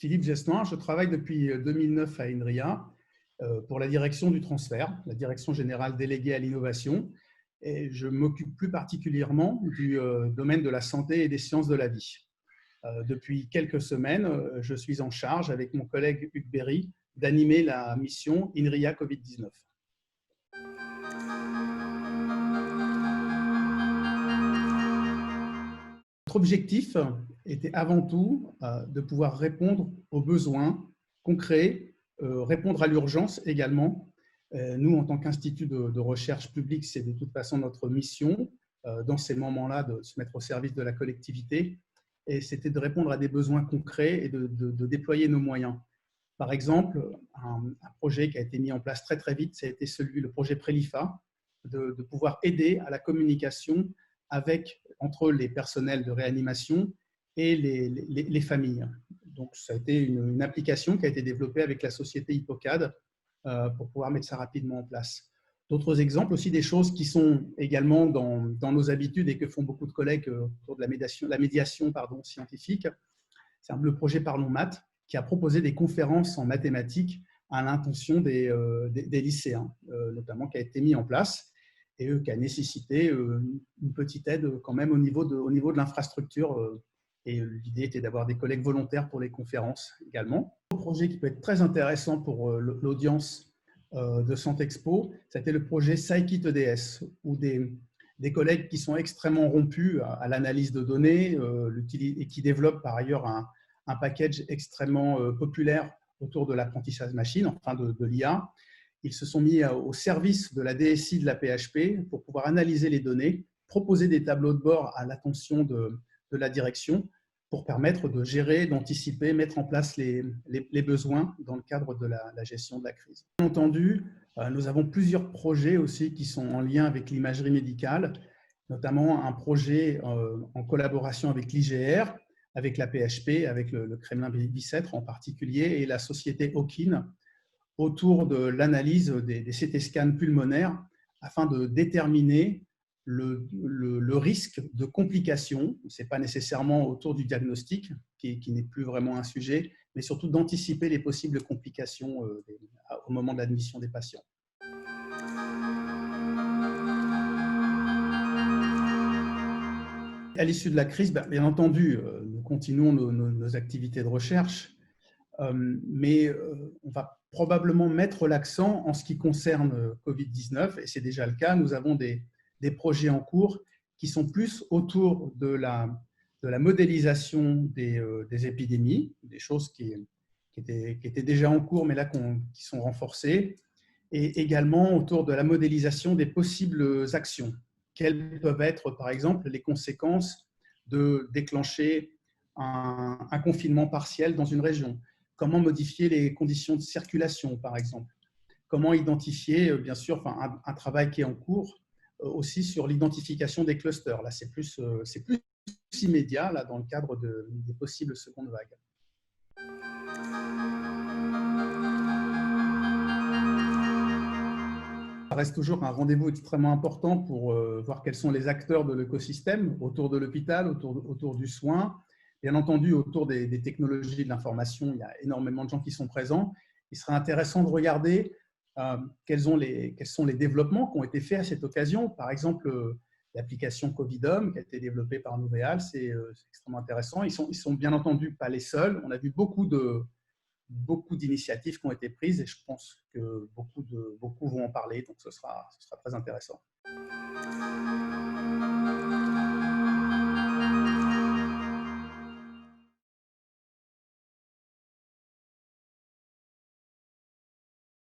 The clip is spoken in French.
Philippe Gestoin, je travaille depuis 2009 à INRIA pour la direction du transfert, la direction générale déléguée à l'innovation. Et je m'occupe plus particulièrement du domaine de la santé et des sciences de la vie. Depuis quelques semaines, je suis en charge avec mon collègue Hugues Berry d'animer la mission INRIA Covid-19. Notre objectif était avant tout de pouvoir répondre aux besoins concrets, répondre à l'urgence également. Nous, en tant qu'institut de recherche publique, c'est de toute façon notre mission dans ces moments-là de se mettre au service de la collectivité. Et c'était de répondre à des besoins concrets et de déployer nos moyens. Par exemple, un projet qui a été mis en place très très vite, ça a été le projet Prélifa, de pouvoir aider à la communication entre les personnels de réanimation et les familles. Donc, ça a été une application qui a été développée avec la société Hippocad pour pouvoir mettre ça rapidement en place. D'autres exemples aussi, des choses qui sont également dans nos habitudes et que font beaucoup de collègues autour de la médiation scientifique. C'est le projet Parlons Maths qui a proposé des conférences en mathématiques à l'intention des lycéens, notamment, qui a été mis en place et qui a nécessité une petite aide quand même au niveau de l'infrastructure. Et l'idée était d'avoir des collègues volontaires pour les conférences également. Un projet qui peut être très intéressant pour l'audience de Santexpo, c'était le projet Scikit EDS, où des collègues qui sont extrêmement rompus à l'analyse de données et qui développent par ailleurs un package extrêmement populaire autour de l'apprentissage machine, enfin de l'IA. Ils se sont mis au service de la DSI de la PHP pour pouvoir analyser les données, proposer des tableaux de bord à l'attention de la direction pour permettre de gérer, d'anticiper, mettre en place les besoins dans le cadre de la gestion de la crise. Bien entendu, nous avons plusieurs projets aussi qui sont en lien avec l'imagerie médicale, notamment un projet en collaboration avec l'IGR, avec la PHP, avec le Kremlin-Bicêtre en particulier, et la société Hawkin, autour de l'analyse des CT scans pulmonaires afin de déterminer le risque de complications. Ce n'est pas nécessairement autour du diagnostic, qui n'est plus vraiment un sujet, mais surtout d'anticiper les possibles complications au moment de l'admission des patients. À l'issue de la crise, bien entendu, nous continuons nos activités de recherche, mais on va probablement mettre l'accent en ce qui concerne Covid-19, et c'est déjà le cas. Nous avons des projets en cours qui sont plus autour de la modélisation des épidémies, des choses qui étaient déjà en cours, mais là qui sont renforcées, et également autour de la modélisation des possibles actions. Quelles peuvent être, par exemple, les conséquences de déclencher un confinement partiel dans une région? Comment modifier les conditions de circulation, par exemple? Comment identifier, bien sûr, un travail qui est en cours aussi sur l'identification des clusters. Là, c'est plus immédiat là, dans le cadre des possibles secondes vagues. Ça reste toujours un rendez-vous extrêmement important pour voir quels sont les acteurs de l'écosystème autour de l'hôpital, autour du soin. Bien entendu, autour des technologies de l'information, il y a énormément de gens qui sont présents. Il serait intéressant de regarder quels sont les développements qui ont été faits à cette occasion. Par exemple, l'application Covidom qui a été développée par Nouvéal, c'est extrêmement intéressant. Ils sont bien entendu pas les seuls. On a vu beaucoup d'initiatives qui ont été prises et je pense que beaucoup vont en parler, donc ce sera très intéressant.